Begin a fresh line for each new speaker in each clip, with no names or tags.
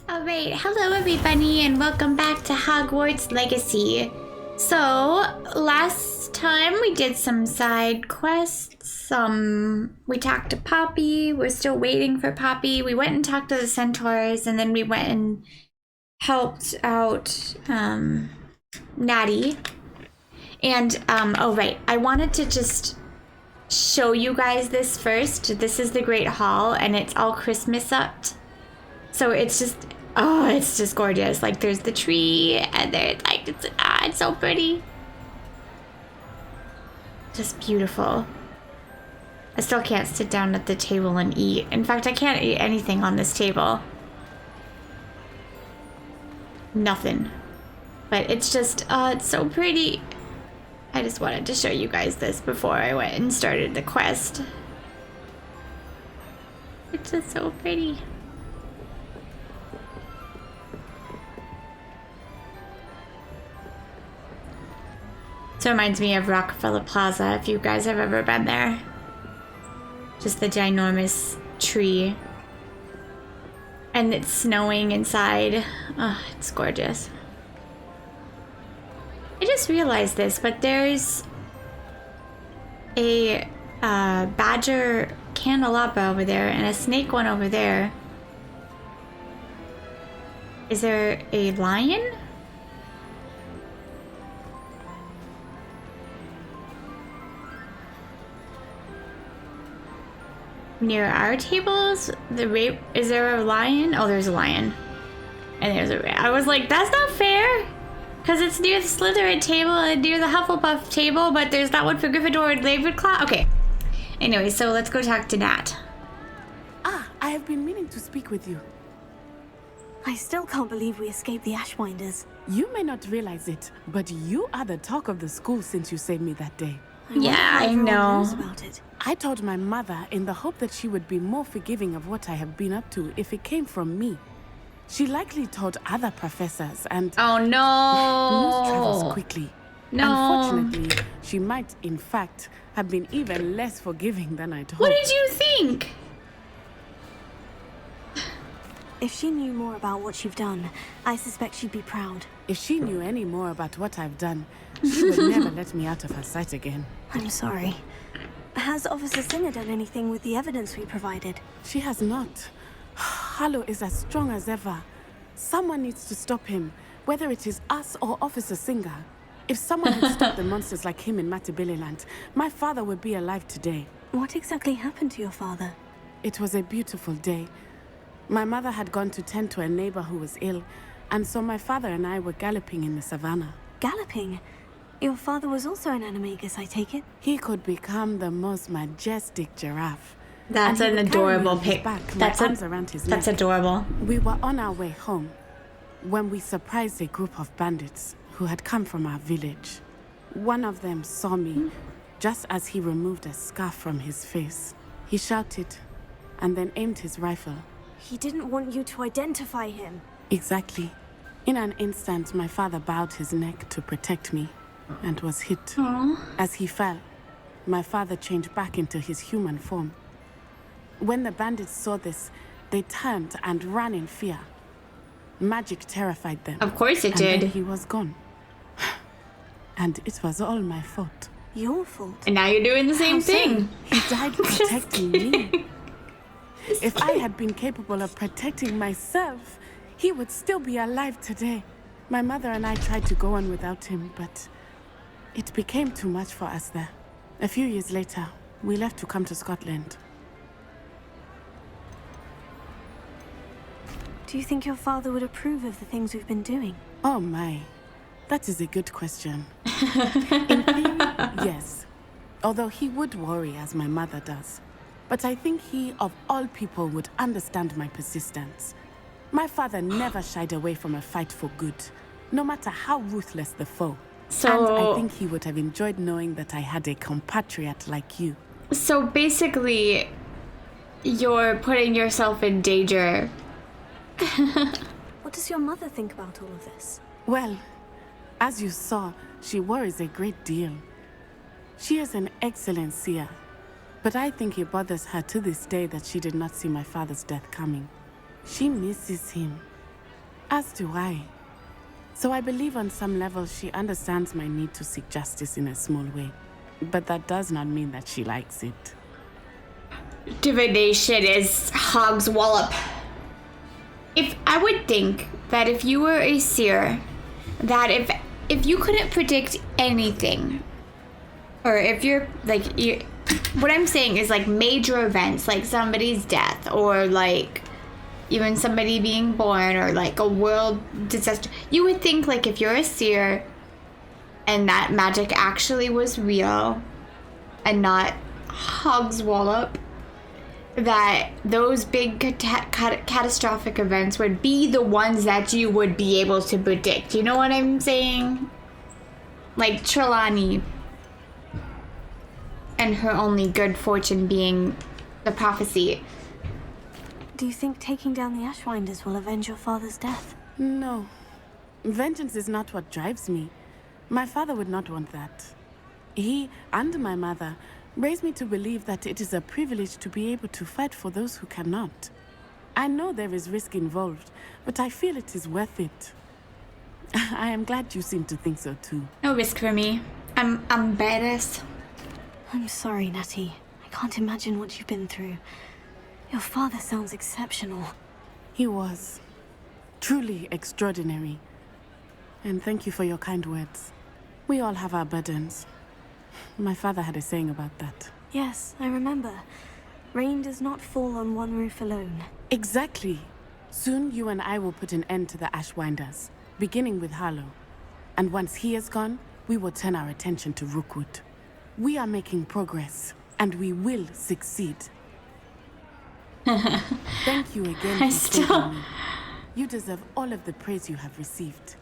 Alright, hello everybody and welcome back to Hogwarts Legacy. So, last time we did some side quests, we talked to Poppy, we're still waiting for Poppy, we went and talked to the centaurs, and then we went and helped out, Natty. And, oh right, I wanted to just show you guys this first. This is the Great Hall, and it's all Christmas-upped. So it's just gorgeous. Like there's the tree and there's like, it's so pretty. Just beautiful. I still can't sit down at the table and eat. In fact, I can't eat anything on this table. Nothing. But it's just, it's so pretty. I just wanted to show you guys this before I went and started the quest. It's just so pretty. It reminds me of Rockefeller Plaza, if you guys have ever been there. Just the ginormous tree. And it's snowing inside. Oh, it's gorgeous. I just realized this, but there's a badger candelabra over there and a snake one over there. Is there a lion? Near our tables, is there a lion? Oh, there's a lion. And there's I was like, that's not fair. Because it's near the Slytherin table and near the Hufflepuff table, but there's not one for Gryffindor and Ravenclaw. Okay. Anyway, so let's go talk to Nat.
Ah, I have been meaning to speak with you.
I still can't believe we escaped the Ashwinders.
You may not realize it, but you are the talk of the school since you saved me that day.
I know.
Knows about it.
I told my mother in the hope that she would be more forgiving of what I have been up to if it came from me. She likely told other professors and...
Oh no!
News travels quickly.
No.
Unfortunately, she might, in fact, have been even less forgiving than I'd hoped.
What did you think?
If she knew more about what you've done, I suspect she'd be proud.
If she knew any more about what I've done, she would never let me out of her sight again.
I'm sorry. Has Officer Singer done anything with the evidence we provided?
She has not. Harlow is as strong as ever. Someone needs to stop him, whether it is us or Officer Singer. If someone had stopped the monsters like him in Matabeleland, my father would be alive today.
What exactly happened to your father?
It was a beautiful day. My mother had gone to tend to a neighbor who was ill, and so my father and I were galloping in the savannah.
Galloping? Your father was also an animagus, I take it?
He could become the most majestic giraffe.
That's an adorable pic. That's adorable.
We were on our way home when we surprised a group of bandits who had come from our village. One of them saw me just as he removed a scarf from his face. He shouted and then aimed his rifle.
He didn't want you to identify him.
Exactly. In an instant, my father bowed his neck to protect me and was hit.
Aww.
As he fell, my father changed back into his human form. When the bandits saw this, they turned and ran in fear. Magic terrified them.
Of course it
and
did.
Then he was gone. And it was all my fault.
Your fault?
And now you're doing the same thing.
He died protecting me. If I had been capable of protecting myself, he would still be alive today. My mother and I tried to go on without him, but it became too much for us there. A few years later, we left to come to Scotland.
Do you think your father would approve of the things we've been doing?
Oh my, that is a good question. In theory, yes. Although he would worry as my mother does. But I think he, of all people, would understand my persistence. My father never shied away from a fight for good, no matter how ruthless the foe. And I think he would have enjoyed knowing that I had a compatriot like you.
So basically, you're putting yourself in danger.
What does your mother think about all of this?
Well, as you saw, she worries a great deal. She is an excellent seer, but I think it bothers her to this day that she did not see my father's death coming. She misses him. As do I. So I believe on some level she understands my need to seek justice in a small way. But that does not mean that she likes it.
Divination is Hog's wallop. I would think that if you were a seer, that if you couldn't predict anything, or if you're like, what I'm saying is like major events, like somebody's death, or like even somebody being born, or like a world disaster, you would think like if you're a seer and that magic actually was real and not Hog's wallop, that those big catastrophic events would be the ones that you would be able to predict. You know what I'm saying? Like Trelawney and her only good fortune being the prophecy.
Do you think taking down the Ashwinders will avenge your father's death?
No. Vengeance is not what drives me. My father would not want that. He and my mother raised me to believe that it is a privilege to be able to fight for those who cannot. I know there is risk involved, but I feel it is worth it. I am glad you seem to think so too.
No risk for me. I'm badass.
I'm sorry, Natty. I can't imagine what you've been through. Your father sounds exceptional.
He was. Truly extraordinary. And thank you for your kind words. We all have our burdens. My father had a saying about that.
Yes, I remember. Rain does not fall on one roof alone.
Exactly. Soon you and I will put an end to the Ashwinders, beginning with Harlow. And once he is gone, we will turn our attention to Rookwood. We are making progress, and we will succeed. Thank you again for saving me. You deserve all of the praise you have received.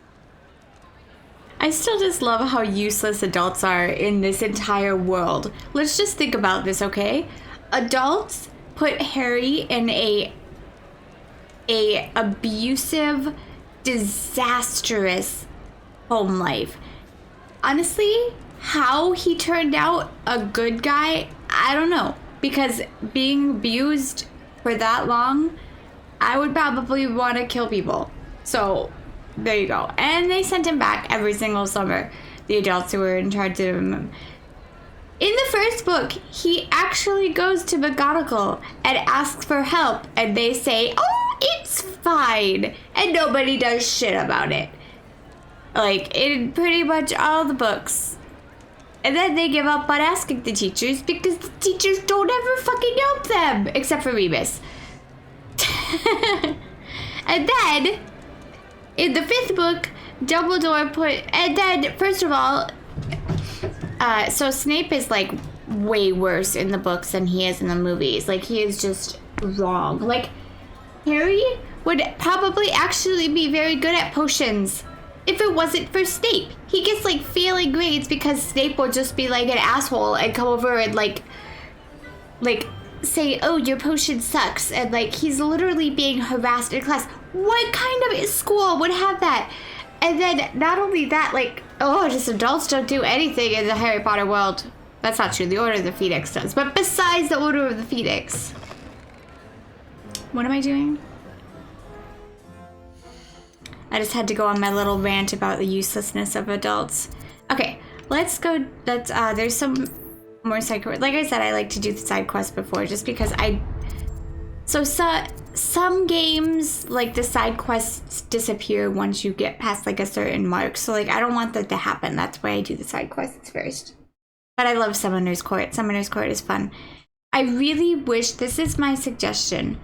I still just love how useless adults are in this entire world. Let's just think about this, okay? Adults put Harry in a abusive, disastrous home life. Honestly, how he turned out a good guy, I don't know. Because being abused for that long, I would probably want to kill people. So there you go. And they sent him back every single summer, the adults who were in charge of him. In the first book, he actually goes to McGonagall and asks for help, and they say, oh, it's fine, and nobody does shit about it. Like, in pretty much all the books. And then they give up on asking the teachers because the teachers don't ever fucking help them, except for Rebus. And then in the 5th book, Dumbledore and then, first of all, so Snape is, like, way worse in the books than he is in the movies. Like, he is just wrong. Like, Harry would probably actually be very good at potions if it wasn't for Snape. He gets, like, failing grades because Snape will just be, like, an asshole and come over and, like, say, oh, your potion sucks. And, like, he's literally being harassed in class. What kind of school would have that? And then not only that, like, oh, just adults don't do anything in the Harry Potter world. That's not true. The Order of the Phoenix does. But besides the Order of the Phoenix. What am I doing? I just had to go on my little rant about the uselessness of adults. Okay, let's go. There's some more side quests. Like I said, I like to do the side quests before just because some games, like, the side quests disappear once you get past, like, a certain mark. So, like, I don't want that to happen. That's why I do the side quests first. But I love Summoner's Court. Summoner's Court is fun. I really wish, this is my suggestion,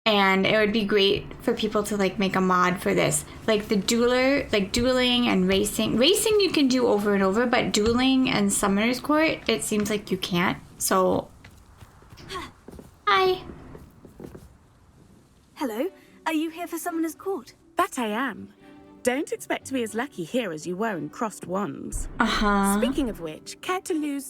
and it would be great for people to, like, make a mod for this. Like, the dueling and racing. Racing you can do over and over, but dueling and Summoner's Court, it seems like you can't. So, hi.
Hello, are you here for Summoner's Court?
That I am. Don't expect to be as lucky here as you were in Crossed Wands.
Uh-huh.
Speaking of which, care to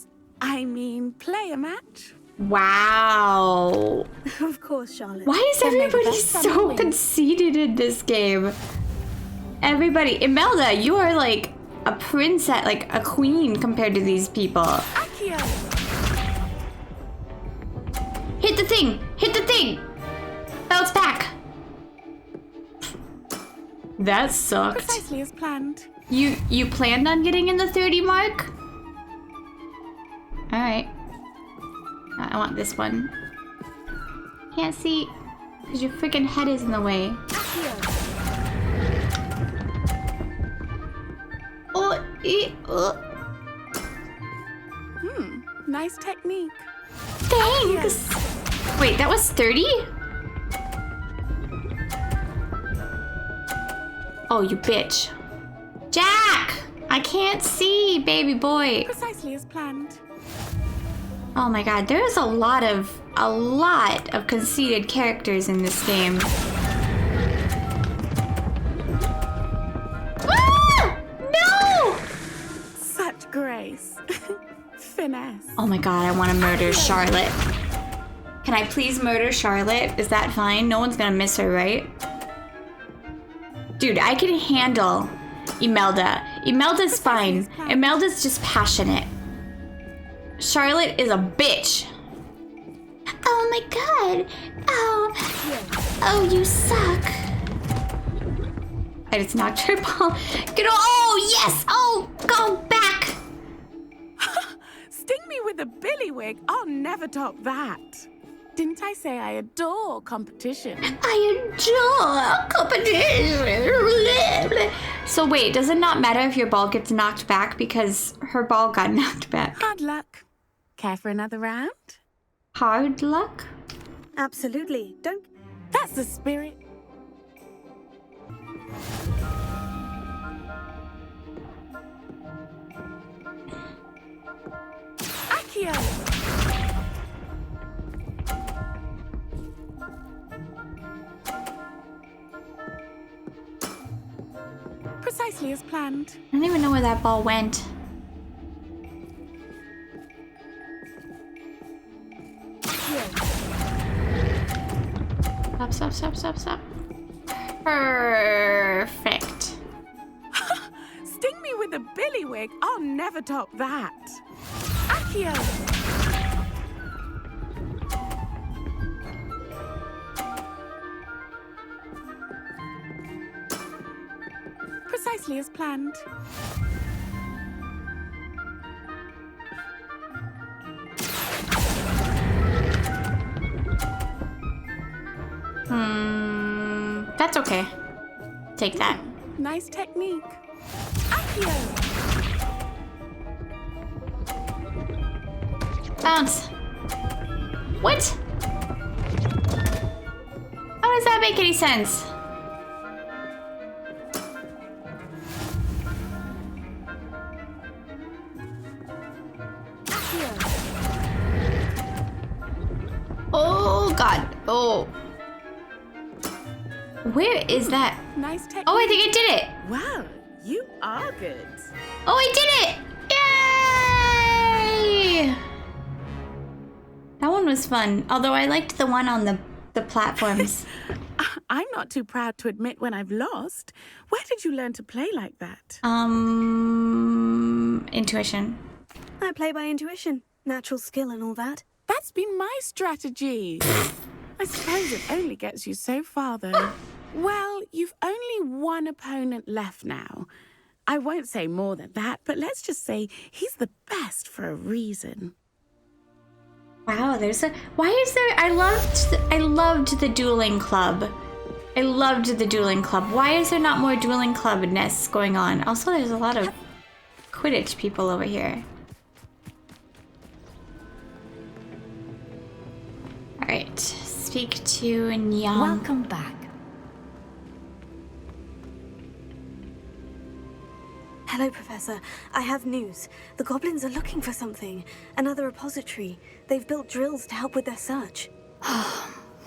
play a match?
Wow.
Of course, Charlotte.
Why is everybody so conceited in this game? Everybody. Imelda, you are like a princess, like a queen compared to these people.
Accio!
Hit the thing! Hit the thing! Bounce back! That sucked.
Precisely as planned.
You planned on getting in the 30 mark? Alright. I want this one. Can't see, because your freaking head is in the way. Oh.
Nice technique.
Thanks! Wait, that was 30? Oh, you bitch. Jack! I can't see, baby boy.
Precisely as planned.
Oh my god, there's a lot of conceited characters in this game. Ah! No!
Such grace. Finesse.
Oh my god, I want to murder Charlotte. Can I please murder Charlotte? Is that fine? No one's gonna miss her, right? Dude, I can handle Imelda. Imelda's fine. Imelda's just passionate. Charlotte is a bitch. Oh my god. Oh, you suck. I just knocked her ball. Oh, yes. Oh, go back.
Sting me with a billywig. I'll never top that. Didn't I say I adore competition?
I adore competition. So wait, does it not matter if your ball gets knocked back because her ball got knocked back?
Hard luck. Care for another round?
Hard luck?
Absolutely. Don't.
That's the spirit. Accio! Precisely as planned.
I don't even know where that ball went. Stop. Perfect.
Sting me with a billywig. I'll never top that. Accio! Precisely as planned.
That's okay. Take that.
Nice technique. Accio!
Bounce. What? How does that make any sense? Oh God. Oh. Where is that?
Nice technique.
Oh, I think I did it.
Wow, you are good.
Oh, I did it! Yay! That one was fun. Although I liked the one on the platforms.
I'm not too proud to admit when I've lost. Where did you learn to play like that?
Intuition.
I play by intuition, natural skill and all that.
That's been my strategy. I suppose it only gets you so far, though. Well, you've only one opponent left now. I won't say more than that, but let's just say he's the best for a reason.
Wow, why is there? I loved the dueling club. I loved the dueling club. Why is there not more dueling clubness going on? Also, there's a lot of Quidditch people over here. All right, speak to Nyang.
Welcome back.
Hello, Professor. I have news. The goblins are looking for something. Another repository. They've built drills to help with their search.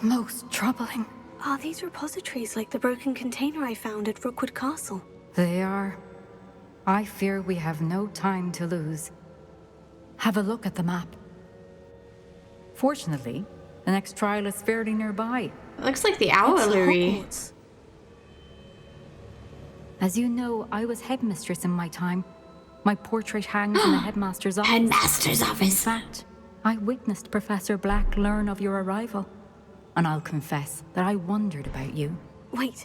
Most troubling.
Are these repositories like the broken container I found at Rookwood Castle?
They are. I fear we have no time to lose. Have a look at the map. Fortunately, the next trial is fairly nearby.
It looks like the
It's
owlery.
Hogwarts.
As you know, I was headmistress in my time. My portrait hangs in the headmaster's office.
Headmaster's
In
office.
fact, I witnessed Professor Black learn of your arrival. And I'll confess that I wondered about you.
Wait,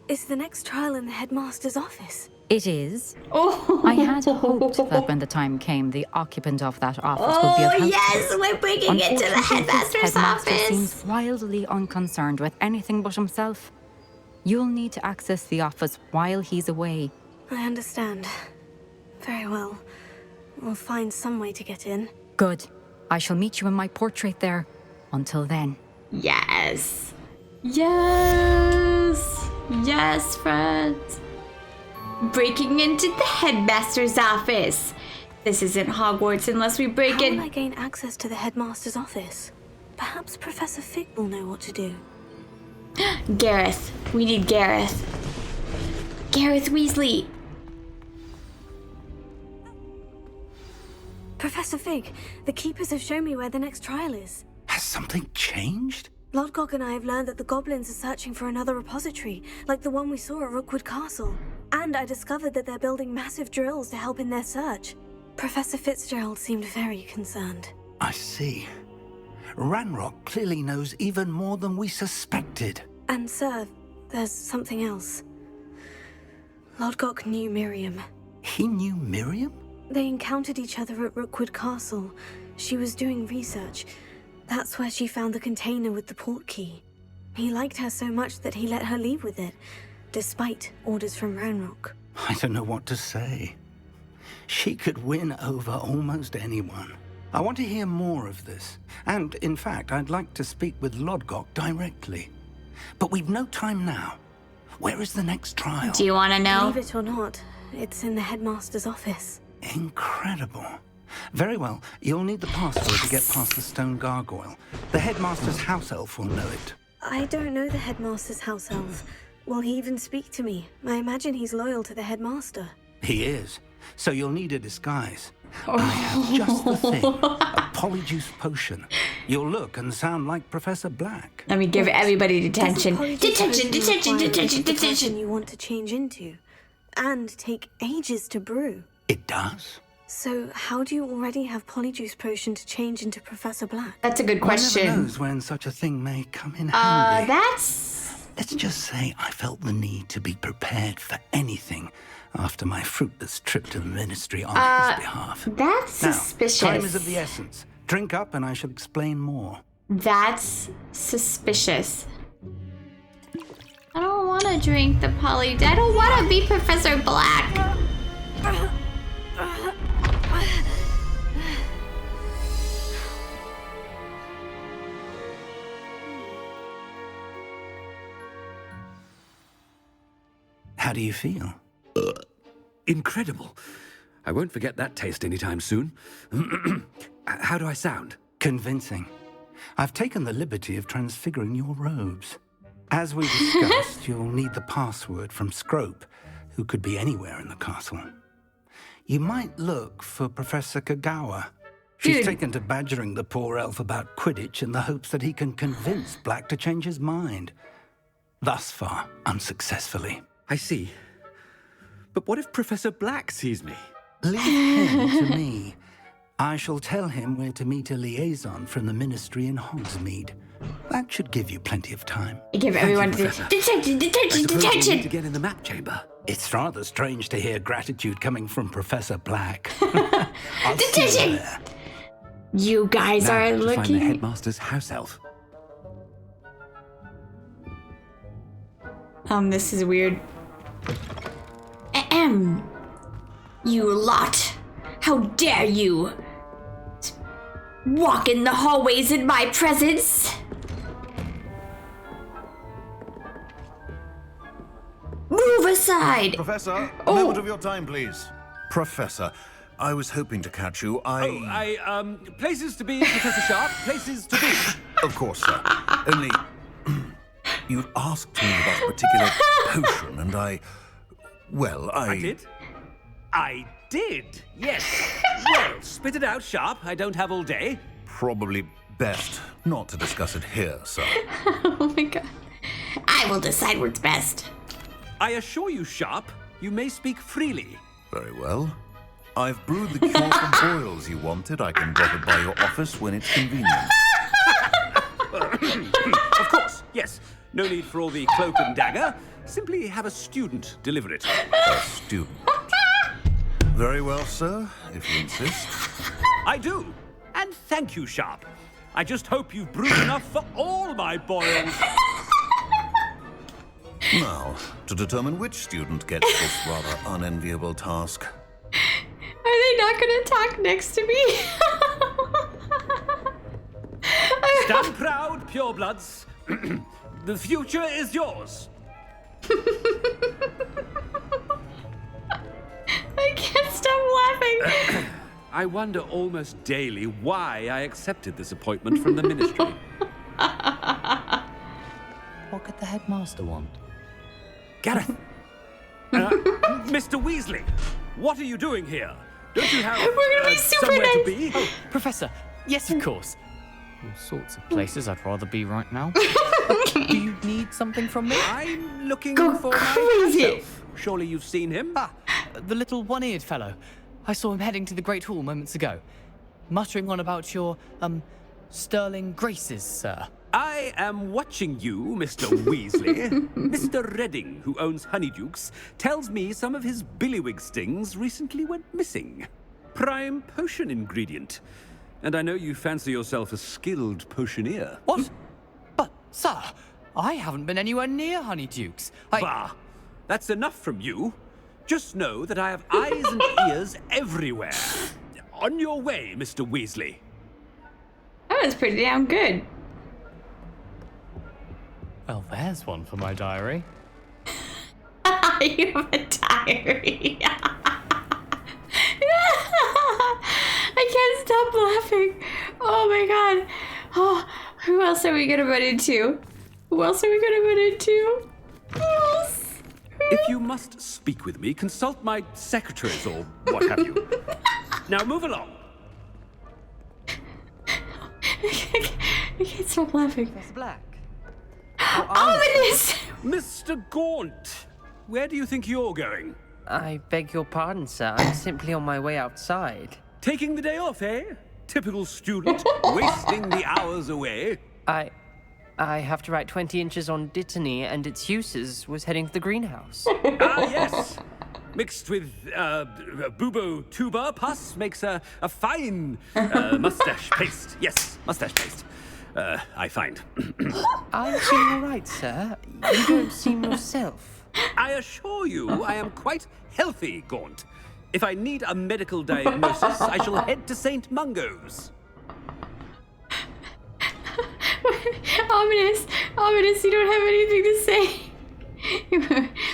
Is the next trial in the headmaster's office?
It is.
Oh,
I had hoped that when the time came, the occupant of that office would be of help.
Yes, we're breaking into the
Unfortunately, this
headmaster's
headmaster
office.
seems wildly unconcerned with anything but himself. You'll need to access the office while he's away.
I understand. Very well. We'll find some way to get in.
Good. I shall meet you in my portrait there. Until then.
Yes. Yes. Yes, friends. Breaking into the headmaster's office. This isn't Hogwarts unless we break
How
in.
will I gain access to the headmaster's office? Perhaps Professor Fig will know what to do.
Gareth. We need Gareth. Gareth Weasley.
Professor Fig, the Keepers have shown me where the next trial is.
Has something changed?
Lodgok and I have learned that the goblins are searching for another repository, like the one we saw at Rookwood Castle. And I discovered that they're building massive drills to help in their search. Professor Fitzgerald seemed very concerned.
I see. Ranrock clearly knows even more than we suspected.
And sir, there's something else. Lodgok knew Miriam.
He knew Miriam?
They encountered each other at Rookwood Castle. She was doing research. That's where she found the container with the port key. He liked her so much that he let her leave with it, despite orders from Ranrock.
I don't know what to say. She could win over almost anyone. I want to hear more of this. And, in fact, I'd like to speak with Lodgok directly. But we've no time now. Where is the next trial?
Do you want to know?
Believe it or not, it's in the headmaster's office.
Incredible. Very well. You'll need the password to get past the stone gargoyle. The headmaster's house elf will know it.
I don't know the headmaster's house elf. Will he even speak to me? I imagine he's loyal to the headmaster.
He is. So you'll need a disguise. I have just the thing. A Polyjuice potion. You'll look and sound like Professor Black.
Let me give everybody detention.
Does the Polyjuice
Detention,
potion
detention,
require
detention,
the person
detention.
you want to change into, and take ages to brew.
It does?
So how do you already have Polyjuice potion to change into Professor Black?
That's a good
One never
question.
knows when such a thing may come in handy.
That's...
Let's just say I felt the need to be prepared for anything after my fruitless trip to the ministry on his behalf.
That's
Now,
suspicious.
time is of the essence. Drink up and I shall explain more.
That's suspicious. I don't want to drink the poly. I don't want to be Professor Black.
How do you feel?
Incredible. I won't forget that taste anytime soon. How do I sound?
Convincing. I've taken the liberty of transfiguring your robes. As we discussed, you'll need the password from Scrope, who could be anywhere in the castle. You might look for Professor Kagawa. She's
Dude.
taken to badgering the poor elf about Quidditch in the hopes that he can convince Black to change his mind. Thus far, unsuccessfully.
I see. But what if Professor Black sees me?
Leave him to me. I shall tell him where to meet a liaison from the ministry in Hogsmeade. That should give you plenty of time.
Give everyone
Professor.
detention,
I
detention,
suppose we'll need to
detention.
get in the map chamber.
It's rather strange to hear gratitude coming from Professor Black. I'll see you
Detention!
there.
You guys
Now
are
to find the
looking.
headmaster's house elf.
This is weird. Ahem. You lot. How dare you walk in the hallways in my presence? Move aside!
Professor, a moment of your time, please. Professor, I was hoping to catch you.
Places to be, Professor Sharp, places to be.
Of course, sir. Only, you asked me about a particular potion, and I
I did, yes. Well, spit it out, Sharp. I don't have all day.
Probably best not to discuss it here, sir.
Oh my god. I will decide what's best.
I assure you, Sharp, you may speak freely.
Very well. I've brewed the cure for boils you wanted. I can drop it by your office when it's convenient.
Of course, yes. No need for all the cloak and dagger. Simply have a student deliver it.
A student. Very well, sir, if you insist.
I do. And thank you, Sharp. I just hope you've brewed enough for all my boils.
Now, to determine which student gets this rather unenviable task.
Are they not gonna talk next to me?
Stand proud, purebloods. The future is yours.
I can't stop laughing.
I wonder almost daily why I accepted this appointment from the ministry.
What could the headmaster want?
Gareth! Mr. Weasley, what are you doing here? Don't you have
We're gonna be super
somewhere to
nice.
be?
Oh, Professor, yes, of course. All sorts of places I'd rather be right now. Do you need something from me?
I'm looking
Go
for
crazy.
myself. Surely you've seen him?
Ah, the little one-eared fellow. I saw him heading to the Great Hall moments ago, muttering on about your, sterling graces, sir.
I am watching you, Mr. Weasley. Mr. Redding, who owns Honeydukes, tells me some of his billywig stings recently went missing. Prime potion ingredient. And I know you fancy yourself a skilled potioneer.
What? But, sir, I haven't been anywhere near Honeydukes.
Bah! That's enough from you. Just know that I have eyes and ears everywhere. On your way, Mr. Weasley.
That was pretty damn good.
Well, there's one for my diary.
You have a diary. I can't stop laughing. Oh my god. Oh, who else are we gonna run into? Who else are we gonna run into? Who else?
If you must speak with me, consult my secretaries or what have you. Now move along.
I can't stop laughing.
Mr. Black.
Ominous!
Mr. Gaunt, where do you think you're going?
I beg your pardon, sir. I'm simply on my way outside.
Taking the day off, eh? Typical student, wasting the hours away.
I have to write 20 inches on Dittany and its uses. Was heading to the greenhouse.
Ah, yes. Mixed with bubo tuber pus makes a fine mustache paste. Yes, mustache paste. I find.
I'm feeling all right, sir. You don't seem yourself.
I assure you, I am quite healthy, Gaunt. If I need a medical diagnosis, I shall head to St. Mungo's.
Ominous, you don't have anything to say.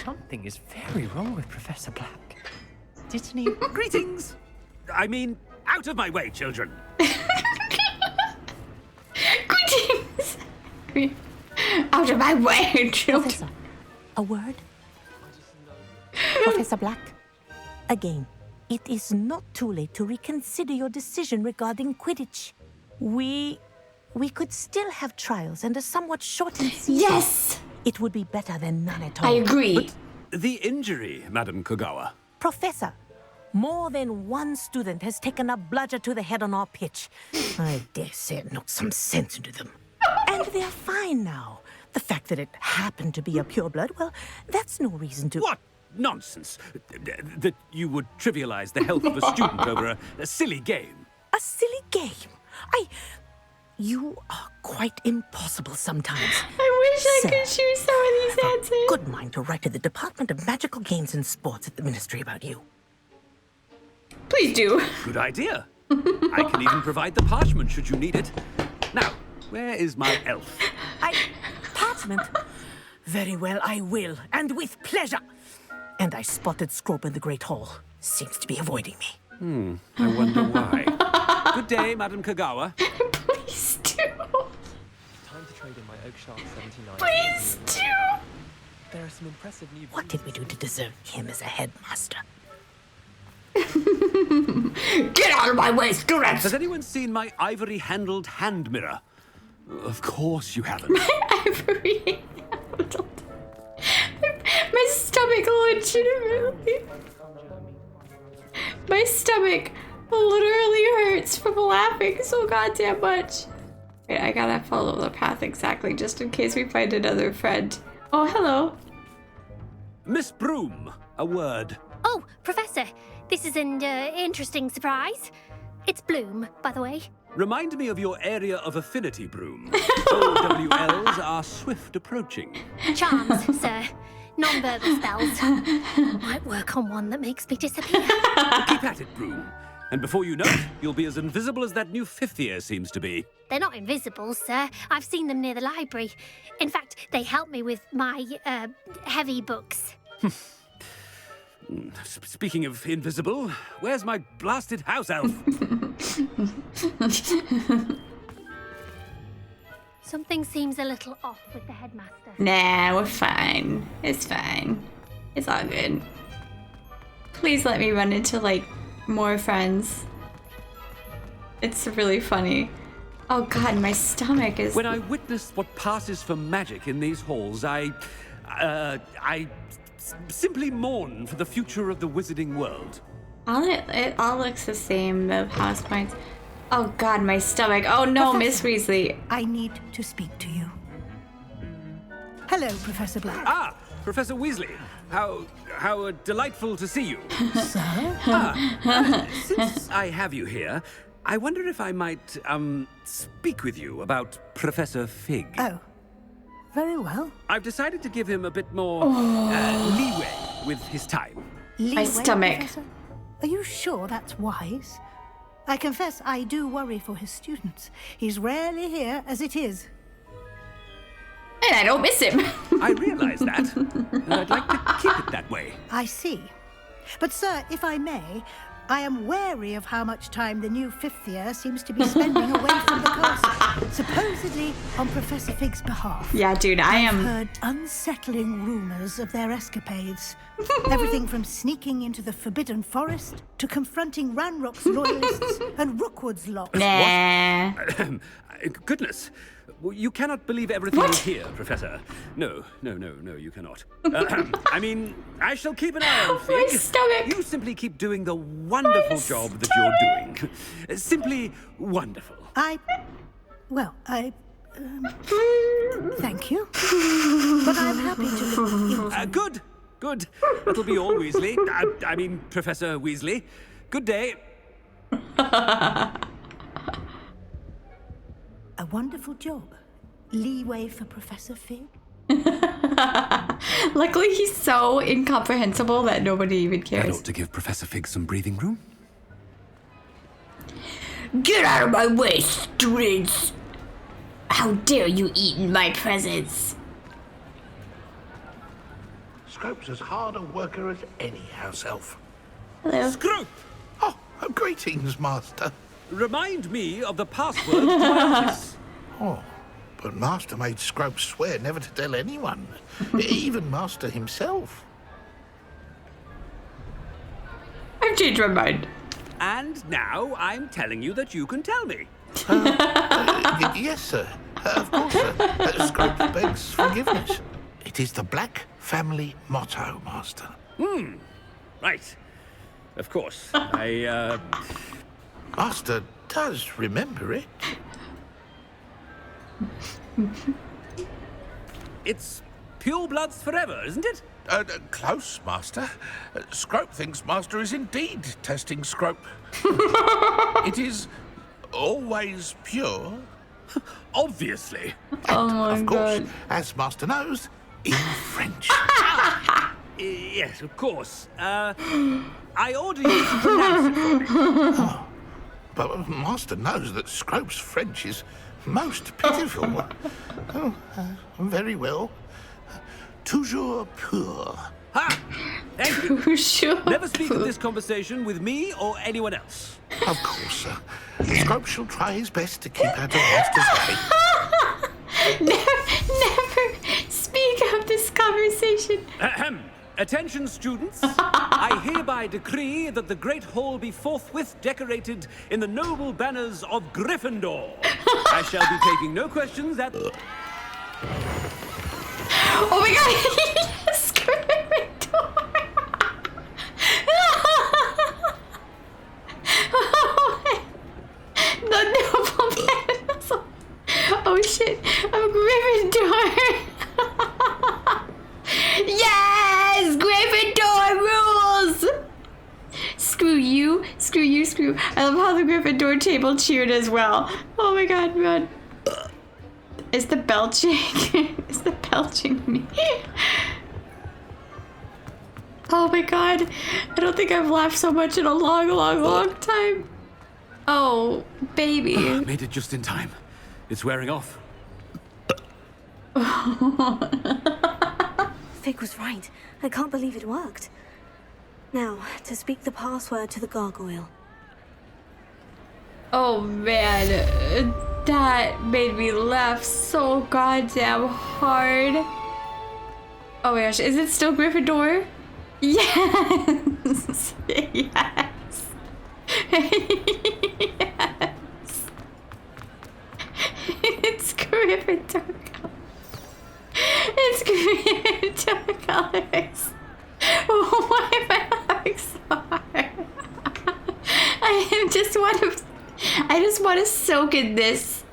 Something is very wrong with Professor Black. Dittany.
Greetings! I mean, out of my way, children.
Greetings! Out of my way, children.
Professor, a word? Professor Black, again, it is not too late to reconsider your decision regarding Quidditch. We could still have trials and a somewhat shortened season.
Yes!
It would be better than none at all.
I agree.
The injury, Madam Kogawa.
Professor, more than one student has taken a bludger to the head on our pitch. I dare say it knocked some sense into them. And they're fine now. The fact that it happened to be a pureblood, well, that's no reason to...
What nonsense! That you would trivialize the health of a student over a silly game.
A silly game? You are quite impossible sometimes.
I wish I
Sir,
could choose some of these answers.
Good mind to write to the Department of Magical Games and Sports at the Ministry about you.
Please do.
Good idea. I can even provide the parchment should you need it. Now, where is my elf?
Parchment? Very well, I will, and with pleasure. And I spotted Scrope in the Great Hall. Seems to be avoiding me.
I wonder why. Good day, Madam Kogawa.
Please do.
Time to trade in my Oakshark 79.
Please do.
There are some impressive new...
What did we do to deserve him as a headmaster?
Get out of my way, students!
Has anyone seen my ivory-handled hand mirror? Of course you haven't.
Ivory handled. My stomach legitimately. My stomach literally hurts from laughing so goddamn much. Wait, I gotta follow the path exactly just in case we find another friend. Oh, hello.
Miss Broom, a word.
Oh, Professor, this is an interesting surprise. It's Bloom, by the way.
Remind me of your area of affinity, Broom. OWLs are swift approaching.
Charms, sir. Non-verbal spells. Might work on one that makes me disappear.
Keep at it, Broom. And before you know it, you'll be as invisible as that new 5th year seems to be.
They're not invisible, sir. I've seen them near the library. In fact, they help me with my, heavy books.
Speaking of invisible, where's my blasted house elf?
Something seems a little off with the headmaster.
Nah, we're fine. It's fine. It's all good. Please let me run into, like, more friends. It's really funny. Oh god, my stomach is...
When I witness what passes for magic in these halls, I simply mourn for the future of the wizarding world.
It all looks the same, the house points. Oh god, my stomach. Oh no, Miss Weasley.
I need to speak to you. Hello, Professor Black.
Ah, Professor Weasley. How delightful to see you.
Sir?
Since I have you here, I wonder if I might, speak with you about Professor Fig.
Oh, very well.
I've decided to give him a bit more leeway with his time.
My stomach.
Professor? Are you sure that's wise? I confess I do worry for his students. He's rarely here as it is.
And I don't miss him.
I realize that, and I'd like to keep it that way.
I see. But, sir, if I may, I am wary of how much time the new 5th year seems to be spending away from the castle, supposedly on Professor Fig's behalf.
Yeah, dude, I've
heard unsettling rumors of their escapades. Everything from sneaking into the Forbidden Forest to confronting Ranrock's loyalists and Rookwood's locks.
Nah.
Goodness. You cannot believe everything you hear, Professor. No, you cannot. I mean, I shall keep an eye on Fig.
My stomach.
You simply keep doing the wonderful job that you're doing. Simply wonderful.
Thank you. But I'm happy to look into
Good. That'll be all, Weasley. I mean, Professor Weasley. Good day.
A wonderful job. Leeway for Professor Fig.
Luckily, he's so incomprehensible that nobody even cares.
That ought to give Professor Fig some breathing room.
Get out of my way, students! How dare you eat in my presence?
Scrope's as hard a worker as any house elf.
Hello.
Scrope!
Oh, greetings, Master.
Remind me of the password to my office.
Oh, but Master made Scrope swear never to tell anyone, even Master himself.
I've changed my mind.
And now I'm telling you that you can tell me.
Yes, sir. Of course, sir. Scrope begs forgiveness. It is the Black family motto, Master.
Right. Of course.
Master does remember it.
It's pure bloods forever, isn't it?
Close, Master. Scrope thinks Master is indeed testing Scrope. It is always pure.
Obviously.
Oh my
Of course,
god.
as Master knows, in French.
Yes, of course. I order you to pronounce it for me.
Oh, but Master knows that Scrope's French is most pitiful. Very well. Toujours pur.
Ha! Thank you.
Sure.
Never speak of this conversation with me or anyone else.
Of course, sir. Scrope shall try his best to keep out of Master's way.
Never speak of this conversation.
Ahem. Attention, students. I hereby decree that the Great Hall be forthwith decorated in the noble banners of Gryffindor. I shall be taking no questions at...
Oh my god, yes, Gryffindor. The noble banners. you. I love how the Gryffindor table cheered as well. Oh my god, man. Is the belching? Is the belching me? Oh my god. I don't think I've laughed so much in a long time. Oh, baby.
Made it just in time. It's wearing off.
Fig was right. I can't believe it worked. Now, to speak the password to the gargoyle.
Oh man, that made me laugh so goddamn hard. Oh my gosh, is it still Gryffindor? Yes! Yes! Yes! It's Gryffindor colors. It's Gryffindor colors. Why am I laughing so hard? I just want to soak in this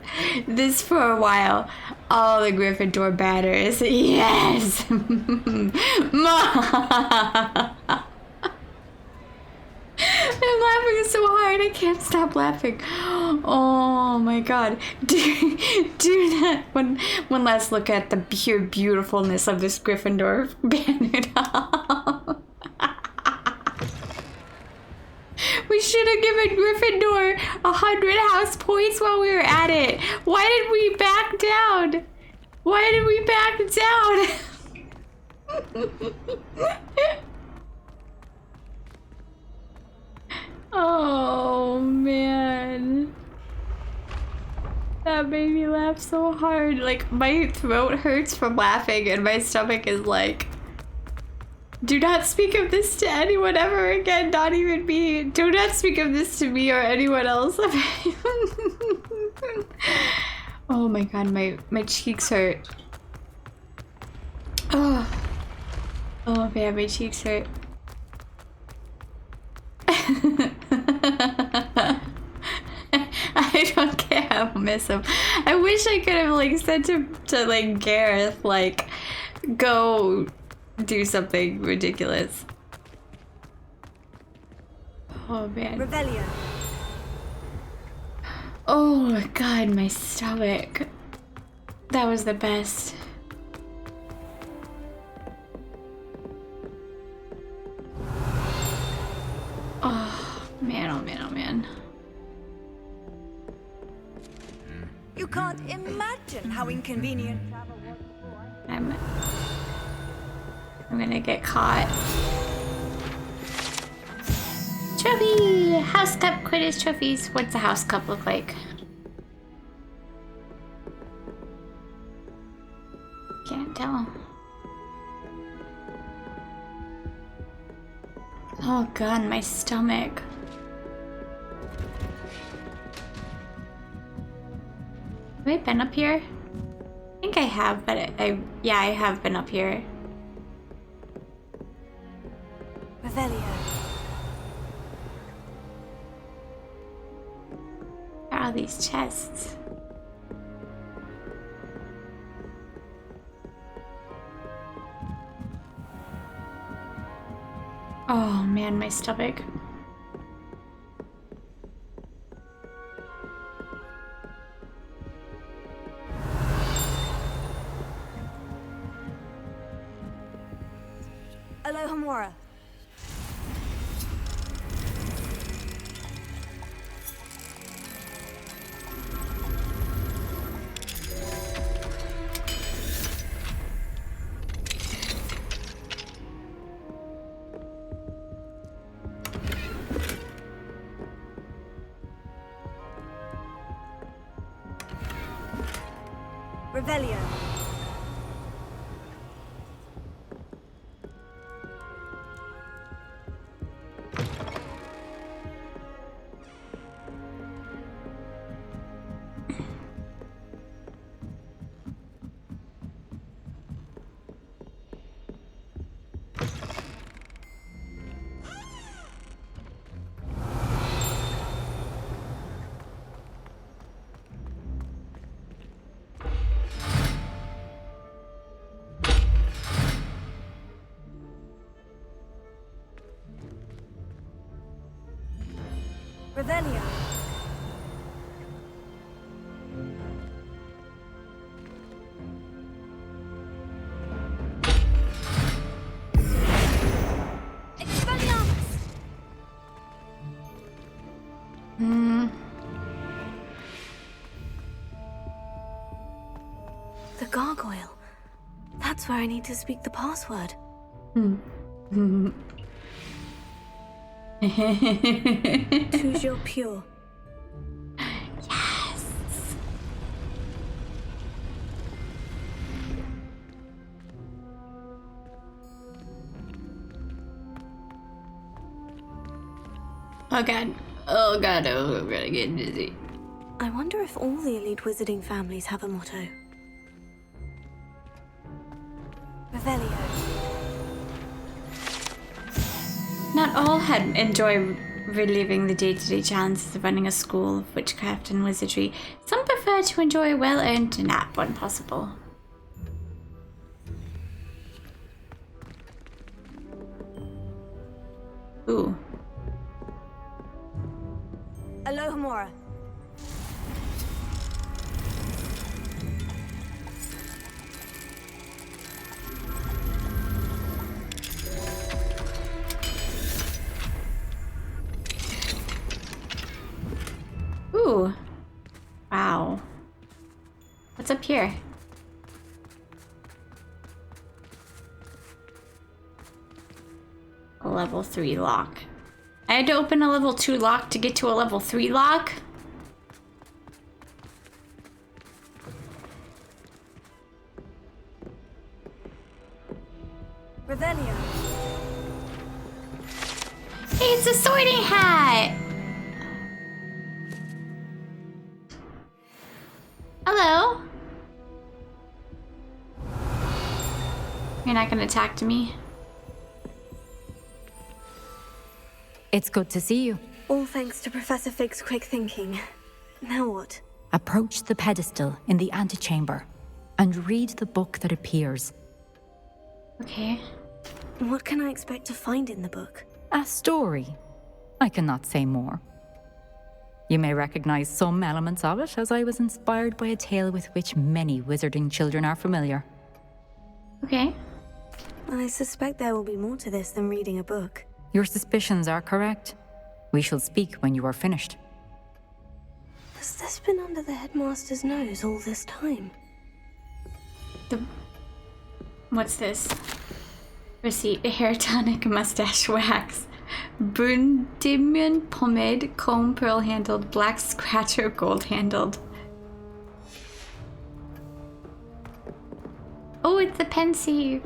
for a while. All the Gryffindor banners. Yes. I'm laughing so hard. I can't stop laughing. Oh my god. Do that one last look at the pure beautifulness of this Gryffindor banner. We should have given Gryffindor 100 house points while we were at it. Why did we back down? Why did we back down? Oh man. That made me laugh so hard. Like, my throat hurts from laughing and my stomach is like, do not speak of this to anyone ever again, not even me. Do not speak of this to me or anyone else. Oh my god, my cheeks hurt. Oh man, my cheeks hurt. I don't care, I'll miss him. I wish I could have like said to like Gareth, like, go do something ridiculous. Oh man.
Revelio.
Oh my god, my stomach. That was the best. Oh man, oh man, oh man.
You can't imagine how inconvenient travel was before.
I'm gonna get caught. Trophy! House Cup Quidditch trophies. What's a house cup look like? Can't tell. Oh god, my stomach. Have I been up here? I think I have, but yeah, I have been up here.
Revelio.
Where are these chests? Oh man, my stomach.
Alohomora. Revelio.
Revelio.
Expelliarmus!
The gargoyle. That's where I need to speak the password. Toujours pure.
Yes. Oh god. Oh god, oh, I'm gonna get dizzy.
I wonder if all the elite wizarding families have a motto. Revelio.
Not all had enjoy reliving the day-to-day challenges of running a school of witchcraft and wizardry. Some prefer to enjoy a well-earned nap when possible. Ooh.
Alohomora.
Ooh. Wow. What's up here? A level 3 lock. I had to open a level 2 lock to get to a level 3 lock?
Revelio.
Hey, it's a sorting hat! Hello? You're not gonna talk to me?
It's good to see you.
All thanks to Professor Fig's quick thinking. Now what?
Approach the pedestal in the antechamber and read the book that appears.
Okay.
What can I expect to find in the book?
A story. I cannot say more. You may recognize some elements of it, as I was inspired by a tale with which many wizarding children are familiar.
Okay.
I suspect there will be more to this than reading a book.
Your suspicions are correct. We shall speak when you are finished.
Has this been under the headmaster's nose all this time?
What's this? Receipt, hair tonic, mustache wax. Brundimian pomade, comb pearl handled, black scratcher, gold handled. Oh, it's the pensieve.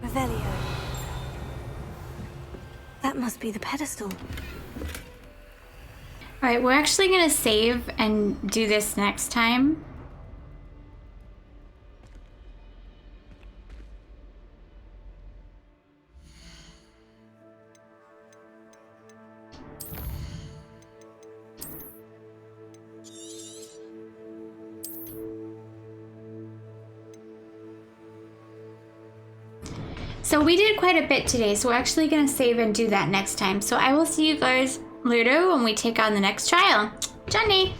Revelio. That must be the pedestal.
Alright, we're actually gonna save and do this next time. So we did quite a bit today, so we're actually gonna save and do that next time. So I will see you guys later when we take on the next trial. Johnny!